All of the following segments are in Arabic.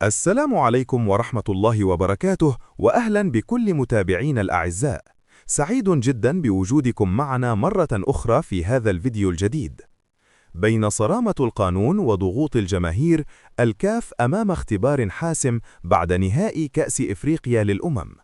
السلام عليكم ورحمة الله وبركاته، وأهلا بكل متابعين الأعزاء. سعيد جدا بوجودكم معنا مرة أخرى في هذا الفيديو الجديد. بين صرامة القانون وضغوط الجماهير، الكاف أمام اختبار حاسم بعد نهائي كأس إفريقيا للأمم.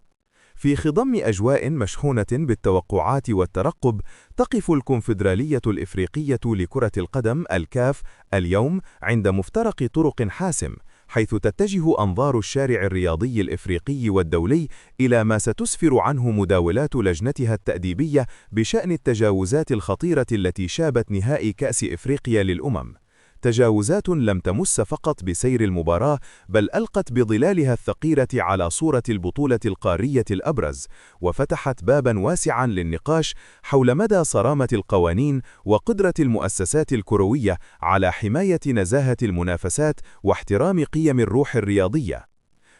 في خضم أجواء مشحونة بالتوقعات والترقب، تقف الكونفدرالية الإفريقية لكرة القدم الكاف اليوم عند مفترق طرق حاسم، حيث تتجه أنظار الشارع الرياضي الإفريقي والدولي إلى ما ستسفر عنه مداولات لجنتها التأديبية بشأن التجاوزات الخطيرة التي شابت نهائي كأس إفريقيا للأمم. تجاوزات لم تمس فقط بسير المباراة، بل ألقت بظلالها الثقيلة على صورة البطولة القارية الأبرز، وفتحت بابا واسعا للنقاش حول مدى صرامة القوانين وقدرة المؤسسات الكروية على حماية نزاهة المنافسات واحترام قيم الروح الرياضية.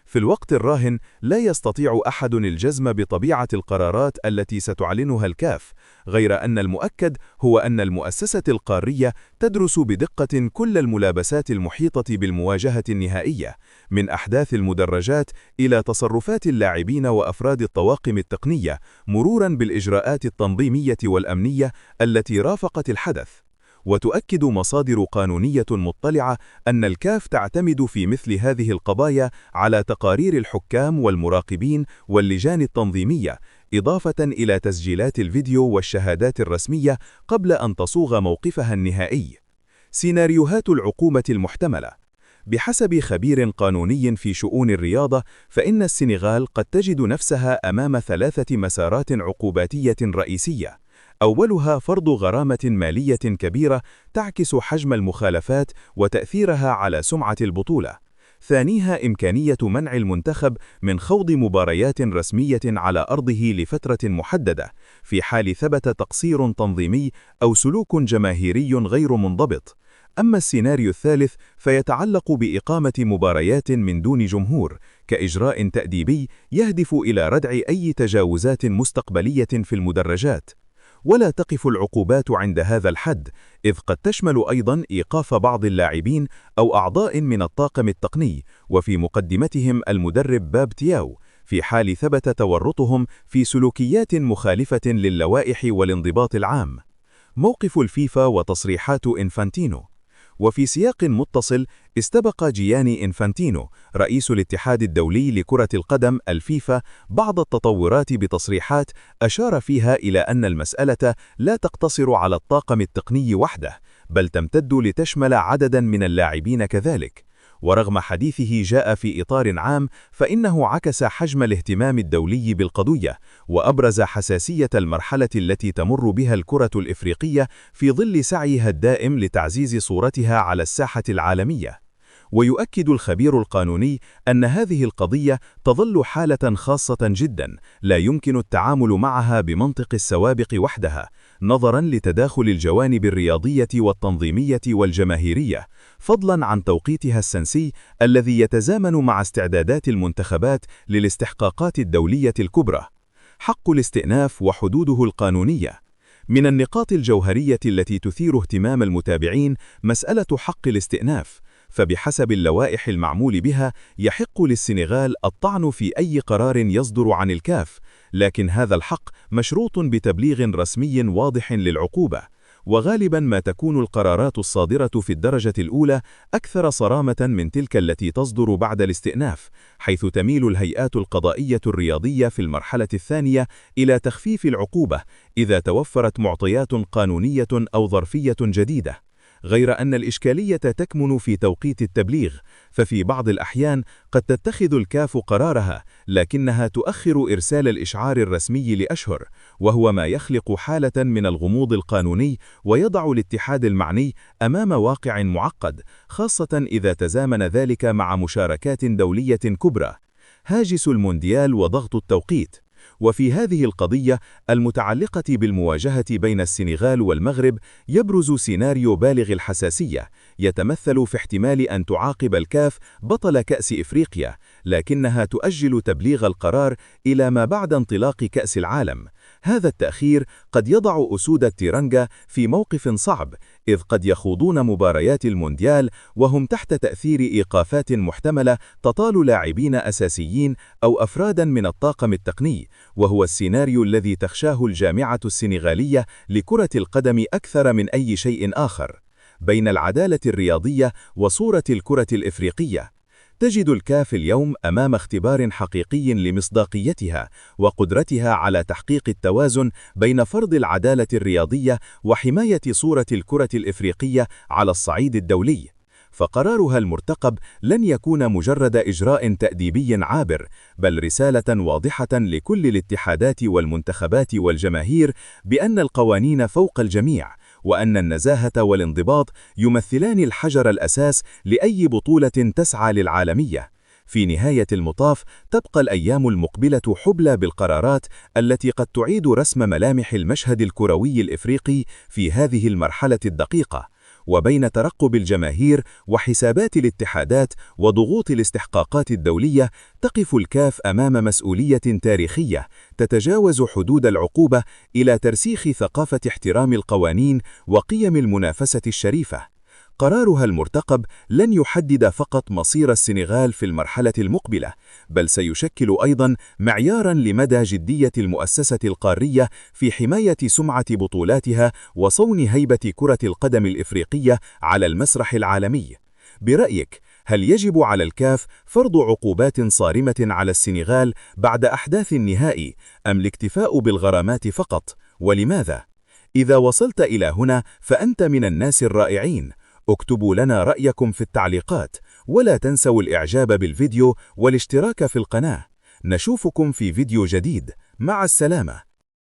في الوقت الراهن، لا يستطيع أحد الجزم بطبيعة القرارات التي ستعلنها الكاف، غير أن المؤكد هو أن المؤسسة القارية تدرس بدقة كل الملابسات المحيطة بالمواجهة النهائية، من أحداث المدرجات إلى تصرفات اللاعبين وأفراد الطواقم التقنية، مروراً بالإجراءات التنظيمية والأمنية التي رافقت الحدث. وتؤكد مصادر قانونية مطلعة أن الكاف تعتمد في مثل هذه القضايا على تقارير الحكام والمراقبين واللجان التنظيمية، إضافة إلى تسجيلات الفيديو والشهادات الرسمية قبل أن تصوغ موقفها النهائي. سيناريوهات العقوبة المحتملة. بحسب خبير قانوني في شؤون الرياضة، فإن السنغال قد تجد نفسها أمام 3 مسارات عقوباتية رئيسية. أولها فرض غرامة مالية كبيرة تعكس حجم المخالفات وتأثيرها على سمعة البطولة. ثانيها إمكانية منع المنتخب من خوض مباريات رسمية على أرضه لفترة محددة، في حال ثبت تقصير تنظيمي أو سلوك جماهيري غير منضبط. أما السيناريو الثالث فيتعلق بإقامة مباريات من دون جمهور، كإجراء تأديبي يهدف إلى ردع أي تجاوزات مستقبلية في المدرجات. ولا تقف العقوبات عند هذا الحد، إذ قد تشمل أيضاً إيقاف بعض اللاعبين أو أعضاء من الطاقم التقني، وفي مقدمتهم المدرب باب تياو، في حال ثبت تورطهم في سلوكيات مخالفة للوائح والانضباط العام. موقف الفيفا وتصريحات إنفانتينو. وفي سياق متصل، استبق جياني إنفانتينو رئيس الاتحاد الدولي لكرة القدم الفيفا بعض التطورات بتصريحات أشار فيها إلى أن المسألة لا تقتصر على الطاقم التقني وحده، بل تمتد لتشمل عددا من اللاعبين كذلك. ورغم حديثه جاء في إطار عام، فإنه عكس حجم الاهتمام الدولي بالقضية، وأبرز حساسية المرحلة التي تمر بها الكرة الإفريقية في ظل سعيها الدائم لتعزيز صورتها على الساحة العالمية. ويؤكد الخبير القانوني أن هذه القضية تظل حالة خاصة جدا، لا يمكن التعامل معها بمنطق السوابق وحدها، نظرا لتداخل الجوانب الرياضية والتنظيمية والجماهيرية، فضلا عن توقيتها السنسي الذي يتزامن مع استعدادات المنتخبات للاستحقاقات الدولية الكبرى. حق الاستئناف وحدوده القانونية. من النقاط الجوهرية التي تثير اهتمام المتابعين مسألة حق الاستئناف، فبحسب اللوائح المعمول بها يحق للسنغال الطعن في أي قرار يصدر عن الكاف، لكن هذا الحق مشروط بتبليغ رسمي واضح للعقوبة. وغالبا ما تكون القرارات الصادرة في الدرجة الأولى أكثر صرامة من تلك التي تصدر بعد الاستئناف، حيث تميل الهيئات القضائية الرياضية في المرحلة الثانية إلى تخفيف العقوبة إذا توفرت معطيات قانونية أو ظرفية جديدة. غير أن الإشكالية تكمن في توقيت التبليغ، ففي بعض الأحيان قد تتخذ الكاف قرارها، لكنها تؤخر إرسال الإشعار الرسمي لأشهر، وهو ما يخلق حالة من الغموض القانوني ويضع الاتحاد المعني أمام واقع معقد، خاصة إذا تزامن ذلك مع مشاركات دولية كبرى. هاجس المونديال وضغط التوقيت. وفي هذه القضية المتعلقة بالمواجهة بين السنغال والمغرب يبرز سيناريو بالغ الحساسية، يتمثل في احتمال أن تعاقب الكاف بطل كأس إفريقيا، لكنها تؤجل تبليغ القرار إلى ما بعد انطلاق كأس العالم. هذا التأخير قد يضع أسود التيرانجا في موقف صعب، إذ قد يخوضون مباريات المونديال وهم تحت تأثير إيقافات محتملة تطال لاعبين أساسيين أو أفرادا من الطاقم التقني، وهو السيناريو الذي تخشاه الجامعة السنغالية لكرة القدم أكثر من أي شيء آخر. بين العدالة الرياضية وصورة الكرة الإفريقية، تجد الكاف اليوم أمام اختبار حقيقي لمصداقيتها وقدرتها على تحقيق التوازن بين فرض العدالة الرياضية وحماية صورة الكرة الإفريقية على الصعيد الدولي. فقرارها المرتقب لن يكون مجرد إجراء تأديبي عابر، بل رسالة واضحة لكل الاتحادات والمنتخبات والجماهير بأن القوانين فوق الجميع، وأن النزاهة والانضباط يمثلان الحجر الأساس لأي بطولة تسعى للعالمية. في نهاية المطاف، تبقى الأيام المقبلة حبلى بالقرارات التي قد تعيد رسم ملامح المشهد الكروي الإفريقي في هذه المرحلة الدقيقة. وبين ترقب الجماهير وحسابات الاتحادات وضغوط الاستحقاقات الدولية، تقف الكاف أمام مسؤولية تاريخية تتجاوز حدود العقوبة إلى ترسيخ ثقافة احترام القوانين وقيم المنافسة الشريفة. قرارها المرتقب لن يحدد فقط مصير السنغال في المرحلة المقبلة، بل سيشكل أيضاً معياراً لمدى جدية المؤسسة القارية في حماية سمعة بطولاتها وصون هيبة كرة القدم الإفريقية على المسرح العالمي. برأيك، هل يجب على الكاف فرض عقوبات صارمة على السنغال بعد أحداث النهائي، أم الاكتفاء بالغرامات فقط؟ ولماذا؟ إذا وصلت إلى هنا فأنت من الناس الرائعين. اكتبوا لنا رأيكم في التعليقات، ولا تنسوا الإعجاب بالفيديو والاشتراك في القناة. نشوفكم في فيديو جديد. مع السلامة.